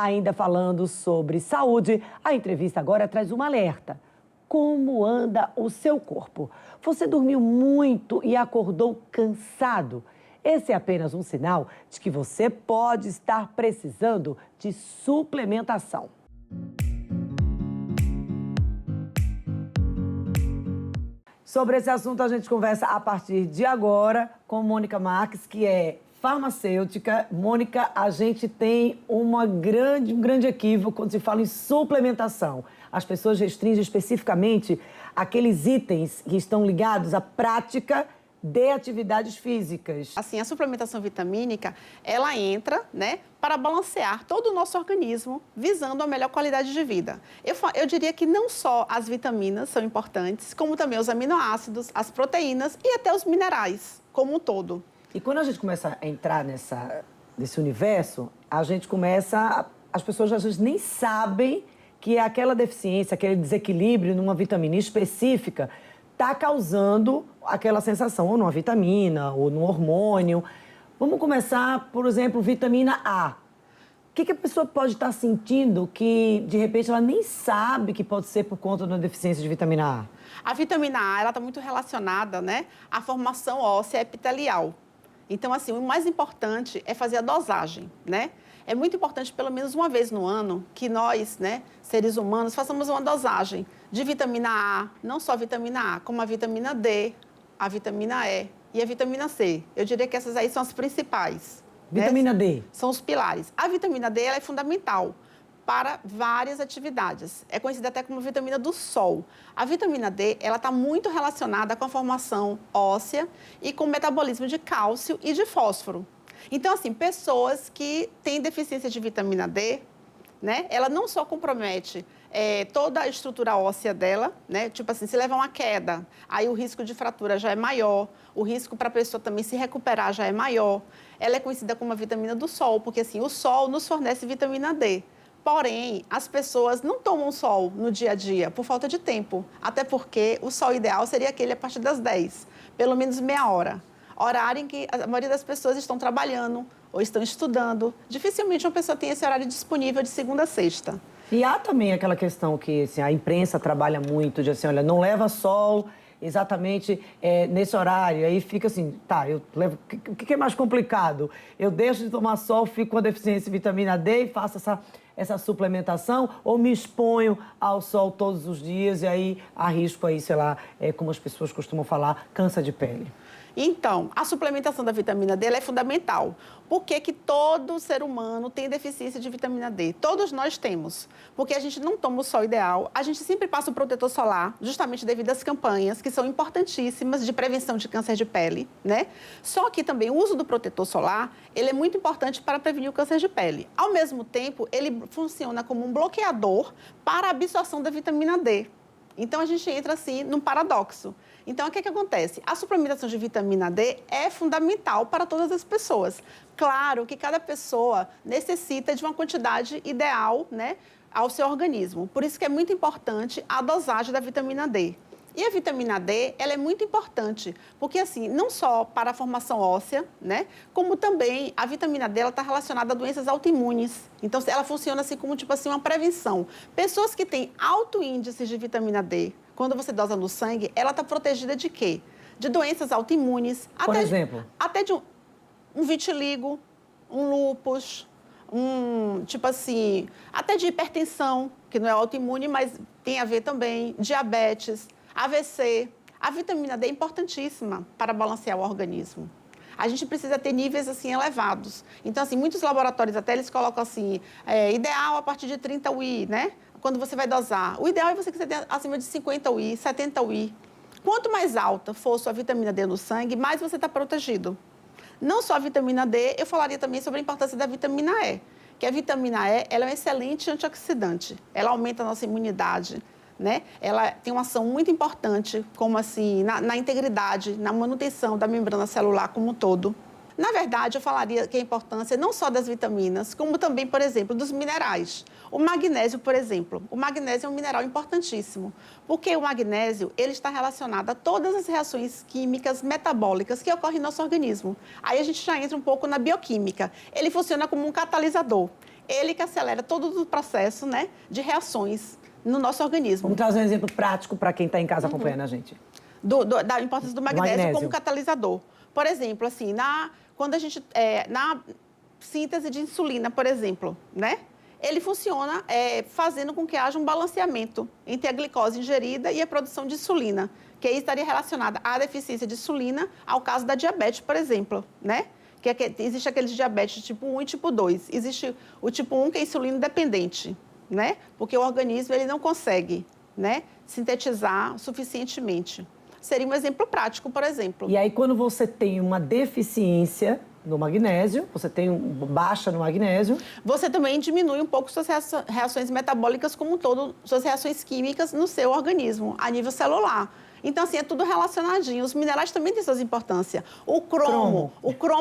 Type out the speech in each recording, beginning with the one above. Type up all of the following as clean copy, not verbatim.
Ainda falando sobre saúde, a entrevista agora traz um alerta. Como anda o seu corpo? Você dormiu muito e acordou cansado? Esse é apenas um sinal de que você pode estar precisando de suplementação. Sobre esse assunto, a gente conversa a partir de agora com Mônica Marques, que é farmacêutica. Mônica, a gente tem um grande equívoco quando se fala em suplementação. As pessoas restringem especificamente aqueles itens que estão ligados à prática de atividades físicas. Assim, a suplementação vitamínica, ela entra, para balancear todo o nosso organismo, visando a melhor qualidade de vida. Eu diria que não só as vitaminas são importantes, como também os aminoácidos, as proteínas e até os minerais, como um todo. E quando a gente começa a entrar nesse universo, as pessoas às vezes nem sabem que aquela deficiência, aquele desequilíbrio numa vitamina específica está causando aquela sensação, ou numa vitamina, ou num hormônio. Vamos começar, por exemplo, vitamina A. O que a pessoa pode estar sentindo que, de repente, ela nem sabe que pode ser por conta de uma deficiência de vitamina A? A vitamina A, ela está muito relacionada, à formação óssea epitelial. Então, assim, o mais importante é fazer a dosagem, É muito importante, pelo menos uma vez no ano, que nós, seres humanos, façamos uma dosagem de vitamina A, não só a vitamina A, como a vitamina D, a vitamina E e a vitamina C. Eu diria que essas aí são as principais. Vitamina D? São os pilares. A vitamina D, ela é fundamental para várias atividades. É conhecida até como vitamina do sol. A vitamina D, ela está muito relacionada com a formação óssea e com o metabolismo de cálcio e de fósforo. Então, assim, pessoas que têm deficiência de vitamina D, ela não só compromete toda a estrutura óssea dela, Tipo assim, se levar uma queda, aí o risco de fratura já é maior, o risco para a pessoa também se recuperar já é maior. Ela é conhecida como a vitamina do sol, porque assim, o sol nos fornece vitamina D. Porém, as pessoas não tomam sol no dia a dia por falta de tempo, até porque o sol ideal seria aquele a partir das 10, pelo menos meia hora. Horário em que a maioria das pessoas estão trabalhando ou estão estudando. Dificilmente uma pessoa tem esse horário disponível de segunda a sexta. E há também aquela questão que assim, a imprensa trabalha muito, de assim, olha, não leva sol exatamente nesse horário. Aí fica assim, tá, eu levo. O que é mais complicado? Eu deixo de tomar sol, fico com a deficiência de vitamina D e faço essa suplementação, ou me exponho ao sol todos os dias e aí arrisco aí, sei lá, como as pessoas costumam falar, câncer de pele. Então, a suplementação da vitamina D ela é fundamental. Por que que todo ser humano tem deficiência de vitamina D? Todos nós temos. Porque a gente não toma o sol ideal, a gente sempre passa o protetor solar, justamente devido às campanhas, que são importantíssimas de prevenção de câncer de pele, Só que também o uso do protetor solar, ele é muito importante para prevenir o câncer de pele. Ao mesmo tempo, ele funciona como um bloqueador para a absorção da vitamina D. Então, a gente entra, assim, num paradoxo. Então, o que acontece? A suplementação de vitamina D é fundamental para todas as pessoas. Claro que cada pessoa necessita de uma quantidade ideal, ao seu organismo. Por isso que é muito importante a dosagem da vitamina D. E a vitamina D, ela é muito importante, porque assim, não só para a formação óssea, como também a vitamina D, ela está relacionada a doenças autoimunes. Então, ela funciona assim como, tipo assim, uma prevenção. Pessoas que têm alto índice de vitamina D, quando você dosa no sangue, ela está protegida de quê? De doenças autoimunes. Por exemplo? Até de um vitiligo, um lúpus, tipo assim, até de hipertensão, que não é autoimune, mas tem a ver também, diabetes, AVC. A vitamina D é importantíssima para balancear o organismo. A gente precisa ter níveis, assim, elevados. Então, assim, muitos laboratórios até eles colocam, assim, ideal a partir de 30 UI, Quando você vai dosar. O ideal é você que você tenha acima de 50 UI, 70 UI. Quanto mais alta for sua vitamina D no sangue, mais você está protegido. Não só a vitamina D, eu falaria também sobre a importância da vitamina E. Que a vitamina E, ela é um excelente antioxidante. Ela aumenta a nossa imunidade, Ela tem uma ação muito importante, como assim, na integridade, na manutenção da membrana celular como um todo. Na verdade, eu falaria que a importância não só das vitaminas, como também, por exemplo, dos minerais. O magnésio, por exemplo. O magnésio é um mineral importantíssimo, porque o magnésio ele está relacionado a todas as reações químicas metabólicas que ocorrem no nosso organismo. Aí a gente já entra um pouco na bioquímica. Ele funciona como um catalisador. ele que acelera todo o processo, né, de reações no nosso organismo. Vamos trazer um exemplo prático para quem está em casa acompanhando a gente. Da importância do magnésio como catalisador. Por exemplo, assim, quando a gente, na síntese de insulina, por exemplo, né? Ele funciona fazendo com que haja um balanceamento entre a glicose ingerida e a produção de insulina, que aí estaria relacionada à deficiência de insulina, ao caso da diabetes, por exemplo, né? Existe aqueles diabetes tipo 1 e tipo 2. Existe o tipo 1, que é insulina dependente, né? Porque o organismo ele não consegue, né, sintetizar suficientemente. Seria um exemplo prático, por exemplo. E aí, quando você tem uma deficiência no magnésio, você tem baixa no magnésio... Você também diminui um pouco suas reações metabólicas como um todo, suas reações químicas no seu organismo, a nível celular. Então, assim, é tudo relacionadinho. Os minerais também têm suas importâncias. O cromo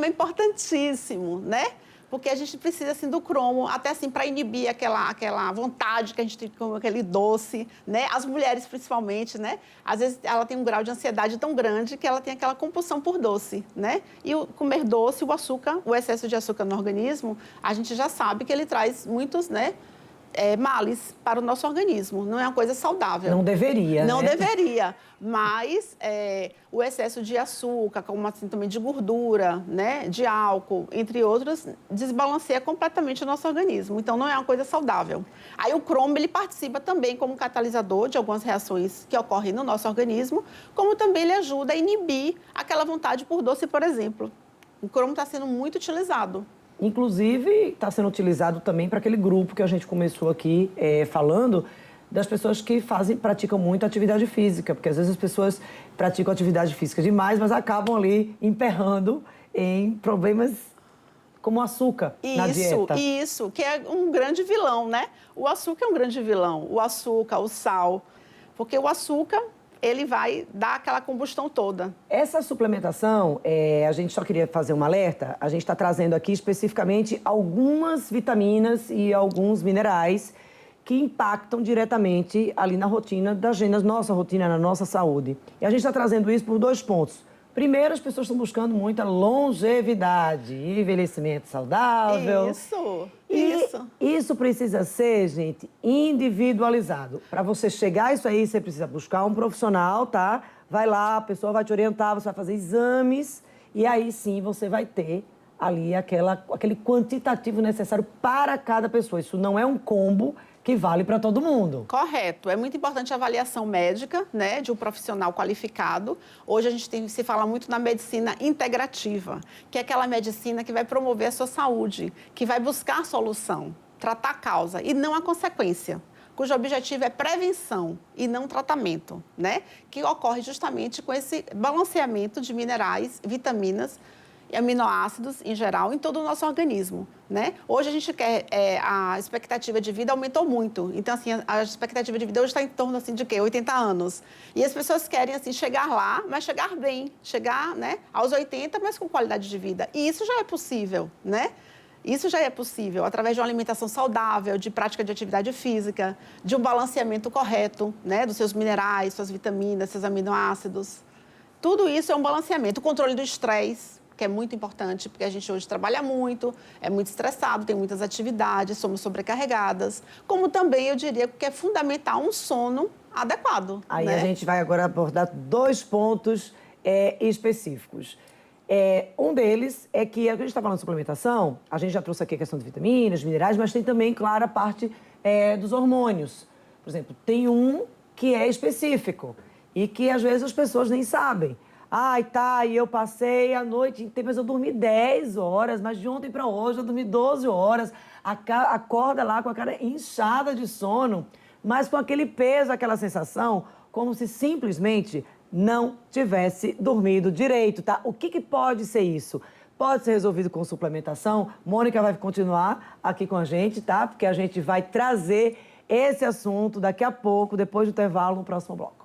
é importantíssimo, né? Porque a gente precisa, assim, do cromo, até, assim, para inibir aquela vontade que a gente tem de comer aquele doce, né? As mulheres, principalmente, né? Às vezes, ela tem um grau de ansiedade tão grande que ela tem aquela compulsão por doce, né? E comer doce, o açúcar, o excesso de açúcar no organismo, a gente já sabe que ele traz muitos, né, males para o nosso organismo. Não é uma coisa saudável. Não deveria, Não né? deveria. Mas o excesso de açúcar, como assim também de gordura, né, de álcool, entre outros, desbalanceia completamente o nosso organismo. Então, não é uma coisa saudável. Aí, o cromo, ele participa também como catalisador de algumas reações que ocorrem no nosso organismo, como também ele ajuda a inibir aquela vontade por doce, por exemplo. O cromo está sendo muito utilizado. Inclusive, está sendo utilizado também para aquele grupo que a gente começou aqui falando, das pessoas que praticam muito atividade física, porque às vezes as pessoas praticam atividade física demais, mas acabam ali emperrando em problemas como açúcar na dieta. Isso, que é um grande vilão, né? O açúcar é um grande vilão, o açúcar, o sal, porque o açúcar, ele vai dar aquela combustão toda. Essa suplementação, a gente só queria fazer um alerta, a gente está trazendo aqui especificamente algumas vitaminas e alguns minerais que impactam diretamente ali na rotina da gente, na nossa rotina, na nossa saúde. E a gente está trazendo isso por 2 pontos. Primeiro, as pessoas estão buscando muita longevidade, envelhecimento saudável. Isso. Isso precisa ser, gente, individualizado. Para você chegar a isso aí, você precisa buscar um profissional, tá? Vai lá, a pessoa vai te orientar, você vai fazer exames e aí sim você vai ter ali aquele quantitativo necessário para cada pessoa. Isso não é um combo que vale para todo mundo. Correto. É muito importante a avaliação médica, né, de um profissional qualificado. Hoje a gente se fala muito na medicina integrativa, que é aquela medicina que vai promover a sua saúde, que vai buscar a solução, tratar a causa e não a consequência, cujo objetivo é prevenção e não tratamento, né? Que ocorre justamente com esse balanceamento de minerais, vitaminas e aminoácidos, em geral, em todo o nosso organismo, né? Hoje a gente quer, a expectativa de vida aumentou muito. Então, assim, a expectativa de vida hoje está em torno, assim, de quê? 80 anos. E as pessoas querem, assim, chegar lá, mas chegar bem. Chegar, né, aos 80, mas com qualidade de vida. E isso já é possível, né? Isso já é possível através de uma alimentação saudável, de prática de atividade física, de um balanceamento correto, né, dos seus minerais, suas vitaminas, seus aminoácidos. Tudo isso é um balanceamento. O controle do estresse, que é muito importante, porque a gente hoje trabalha muito, é muito estressado, tem muitas atividades, somos sobrecarregadas. Como também, eu diria, que é fundamental um sono adequado. Aí, né? A gente vai agora abordar 2 pontos específicos. Um deles é que a gente está falando de suplementação, a gente já trouxe aqui a questão de vitaminas, minerais, mas tem também, claro, a parte dos hormônios. Por exemplo, tem um que é específico e que, às vezes, as pessoas nem sabem. Ai, tá, e eu passei a noite inteira, mas eu dormi 10 horas, mas de ontem para hoje eu dormi 12 horas. Acorda lá com a cara inchada de sono, mas com aquele peso, aquela sensação, como se simplesmente não tivesse dormido direito, tá? O que pode ser isso? Pode ser resolvido com suplementação. Mônica vai continuar aqui com a gente, tá? Porque a gente vai trazer esse assunto daqui a pouco, depois do intervalo, no próximo bloco.